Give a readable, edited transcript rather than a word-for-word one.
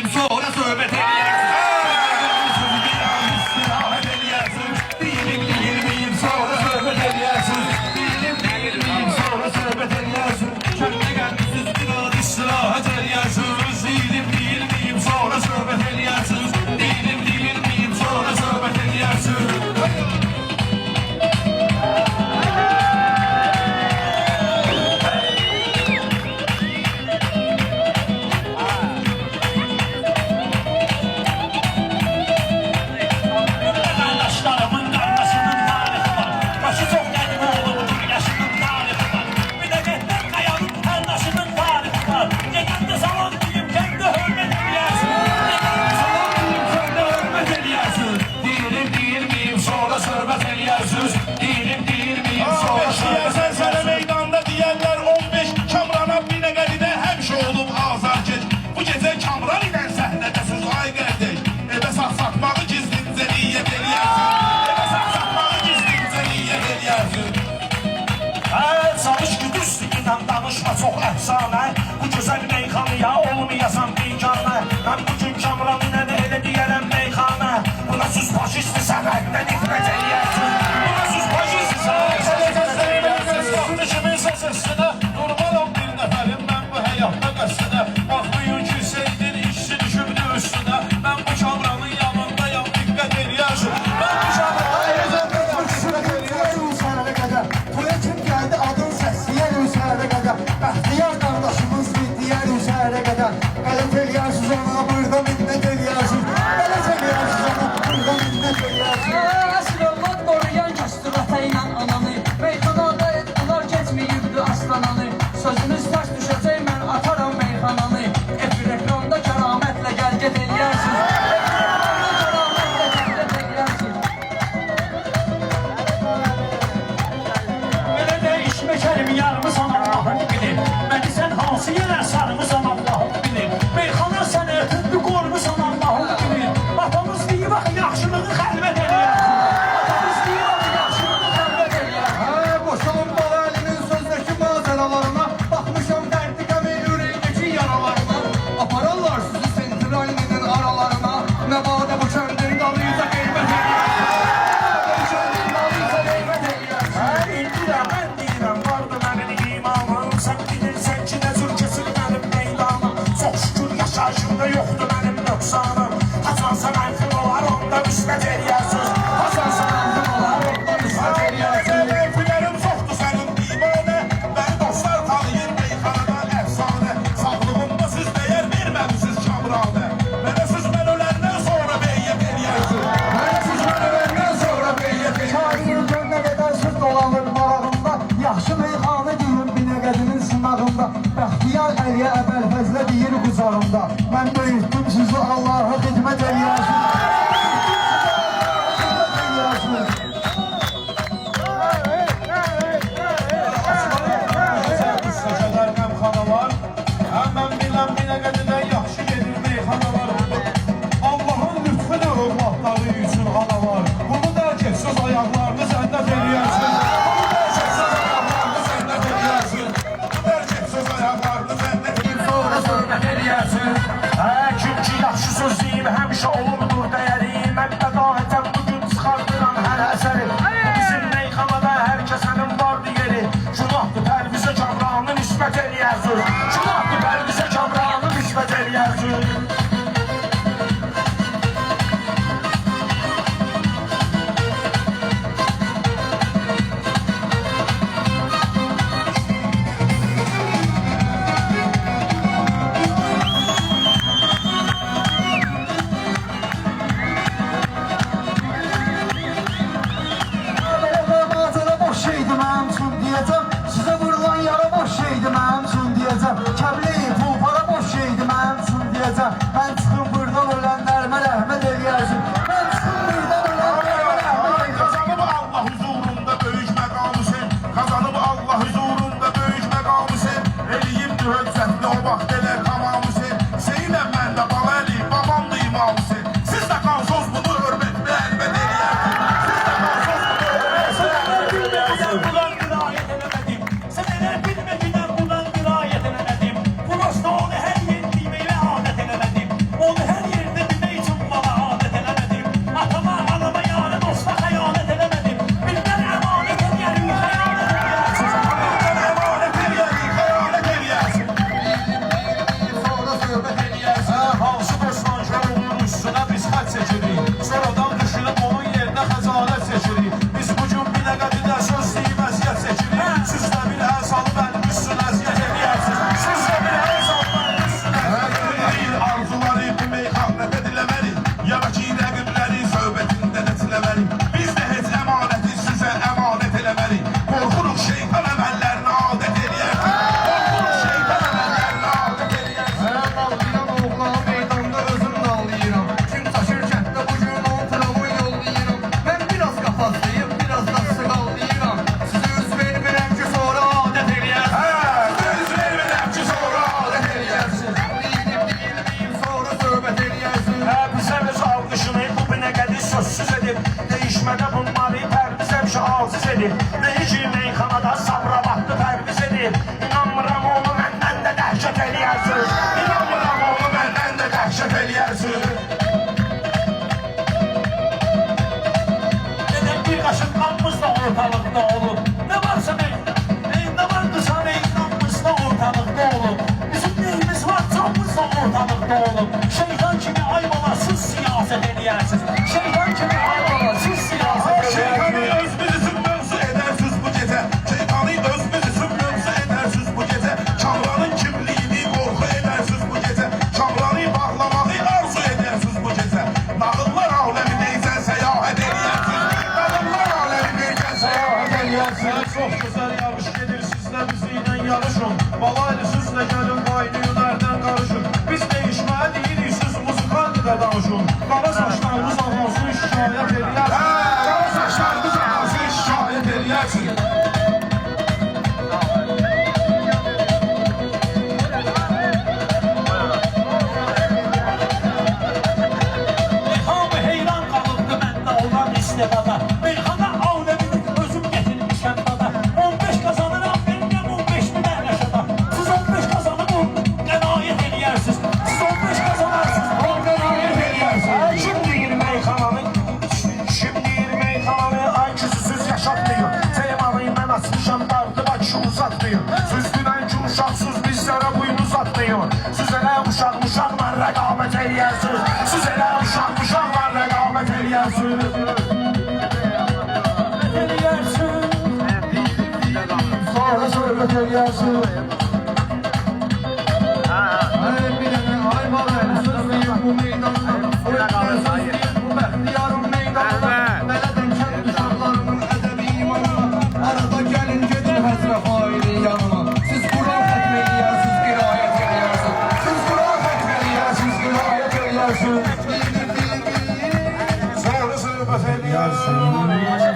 demeyeyim sonra söhbət eləyərsin. Sözü bir an istirahət eləyərsin. Deyim miyim sonra söhbət eləyərsin. Deyim miyim sonra söhbət eləyərsin. Kəndə qəndisiz bir an istirahət eləyərsin. Deyim miyim sonra söhbət eləyərsin. Deyim miyim sonra söhbət eləyərsin. Danışma çok efsane. Bu güzel meyxanaya olmayasan biganə. Mən bugün Kamran ilə də elə deyərəm meyxanə. Buna sus faşisti sənətdən ifrət eləyərsin. Buna sus faşisti sənətdən eləyərsin. Kimin səsində durmaram bir nəfərim mən bu həyatda qəssinə. Baxmayın ki seydin işçi düşübdü üstünə. Mən bu Kamranın yanındayam diqqət eləyərsin. Mən bu Kamranın Bəxtiyar qardaşımız bitdiyər üzərə qədər Qələt eləyərsiniz ona burada minnət eləyərsiniz Qələt eləyərsiniz ona burada minnət eləyərsiniz Əsr olmaq qoruyan kəstirətə ilə ananı Meyxanada etdilər keçməyibdi aslananı Sözünüz tərs düşəcək mən atarım meyxananı Efir ekranda kəramətlə gəlgət eləyərsiniz Efir ekranda kəramətlə gəlgət eləyərsiniz Belə dəyişməkərim yarımı sana Allah'ın bilir. Beni sen hansı yerə sarmısan Allah'ın bilir. Meyxana səni ötüb qormusan Allah'ın bilir. Atamız deyib axı yaxşılığı xəlvət eləyərsin. Atamız deyib axı yaxşılığı xəlvət eləyərsin. Boşalın bala əlinin sözdəki mazəralarına Baxmışam dərdi qəmin ürəyindəki yaralarına Apararlar sizi sentralinin aralarına Nə badə bu kəndin dalıyıza qeymət eləyərsin Bu kəndin dalıyıza qeymət eləyərsin İndirəm, mən deyirəm, vardı mənim imanım. Sən bilirsən ki, nə cür keçir mənim meydanım. Çox şükür yaşayışımda yoxdur mənim nöqsanım. Haçansa mənxin olar, onda müsbət eləyərsiz. Haçansa mənxin olar, onda müsbət eləyərsiz. Meyfilərim çoxdur sənin divanə. Məni dostlar tanıyır meyxanadan əfsanə. Sağlığımda siz dəyər verməmişsiz Kamranə. Mənə siz mən öləndən sonra beyyət eləyərsiz. Mənə siz mən öləndən sonra beyyət eləyərsiz Nə qədər söz dolanır marağında Yaxşı meyxanə deyir Binəqədinin sınağında Bəxtiyar Əliyə Əbəlfəzlə deyir qucağımda Mən böyütdüm sizi Allah'a xidmət eləyərsin Səşələr məmxanalar Mən biləm Binəqədidə yaxşı gedir meyxanalar Allah'ın lütfüdür övladları üçün analar Bunu dərk et söz ayaqlarını səndət eləyərsin Bunu dərk et söz ayaqlarını səndət eləyərsin Bunu dərk et söz ayaqlarını səndət eləyərsin Sonra söhbət eləyərsin Kim ki yaxşı söz deyim həmişə olumdur dəyəri Mən bədahətəm bugün çıxardıram hər əsəri Bizim meyxanada hər kəsənin vardı yeri Günahdır pərvizə Kamranı nisbət eləyərsin Günahdır pərvizə Kamranı nisbət eləyərsin Sizə vurulan yara boş şeydi mənim üçün deyəcəm Kəbli, pul, para boş şeydi mənim üçün deyəcəm Mən çıxım buradan ölənlərimə rəhmət eləyərsin Mən çıxım buradan ölənlərimə rəhmət eləyərsin Kazanıb Allah huzurunda böyük məqamı sen Kazanıb Allah huzurunda böyük məqamı sen Eləyibdi höccətli o vaxt elə tamamı sen Seninlə mən də bala eləyib, babam da imamı sen Siz də qansız bunu hörmətli əlbət eləyərsin Siz də qansız bunu hörmətli eləyərsin Sən elə bilmədidən bundan qirayət eləmədim Bu rastda onu hər yendiyimi və adət eləmədim Onu meyxanədə diləməli, yanaki rəqibləri söhbətində netiləməli. Biz də heç əmanəti sizə əmanət eləməli. Qorxuruq şeytan əməllərini adət eləyərsin. Qorxuruq şeytan əməllərini adət eləyərsin. Mən ağlayıram oğlan meydanda özüm ağlayıram. Kim taşır kənddə bugün on tramvay yollayıram. Mən biraz qapazlayıb, biraz da sığallayıram. Sizi üz vermirəm ki sonra adət eləyərsin. Düz vermirəm ki sonra adət eləyərsin. Deyilməyim sonra söhbət eləyərsin. Bizə öz alqışını bu binəqədi sözsüz edib Değişmədə bunları pərviz həmişə aziz edib Neyi ki meyxanada sabra pərviz edib İnanmıram onu məndən də dəhşət eləyərsin İnanmıram onu məndən də dəhşət eləyərsin. Neden bir qaşıq qanımız da ortalıqda olur Ne varsa ne vardısa meydanımız da ortalıqda olur Bizim neyimiz var canımız da ortalıqda olur Şeytan kimi aybalasız siyaset eləyərsiz Şeytan kimi aybalasız siyaset Şeytanı eləyərsiz özümüz üçün mövzu edərsiz bu gecə. Şeytanı özümüz üçün mövzu edərsiz bu gecə. Kamranın kimliyini qorxu edərsiz bu gecə. Kamranı bağlamağı arzu edərsiz bu gecə. Nağıllar aləmi deysən səyahət eləyərsiz. Nağıllar aləmi deysən səyahət eləyərsiz. Çox gözəl yarış gedir, siz də bizimlə yarışın. Balaylı sizlə gəlin, qaynayın, ərdən qarışın. Biz değişməyə deyirik, siz muzikallı da danışın. Qara saçlarımız ağansın, şikayət eləyərsin. Qara saçlarımız ağzı şikayət eləyərsin. Hamı heyran qalıbdı məndə olan istedada Meyxana aləmini özüm getirmişəm dada 15 kazanıram məndən 15-ni də yaşada Siz 15 kazanıb qənaət eləyərsiz Siz 15 kazanarsınız qənaət eləyərsiz Kim deyir meyxananı Kim deyir meyxananı ay küsüsüz yaşatmıyor Temanı mən açmışam dardı bakışı uzatmıyor Siz dünən ki uşaqsız bizlərə buyun uzatmıyor Siz elə uşaqla rəqabət eləyərsiniz Siz elə uşaqla rəqabət eləyərsiniz Sonra söhbət eləyərsin. Bir dənə ayva ver, sözlüyüm bu meydanda. Sözlüyüm bu bəxtiyarım meydanda. Mələdən kənd uşaqlarının ədəbi imanına. Arada gəlin gedin həzrə failin yanına. Siz Quran xətm eləyərsiniz, qirayət eləyərsiniz. Siz Quran xətm eləyərsiniz, qirayət eləyərsiniz. Sonra söhbət eləyərsin.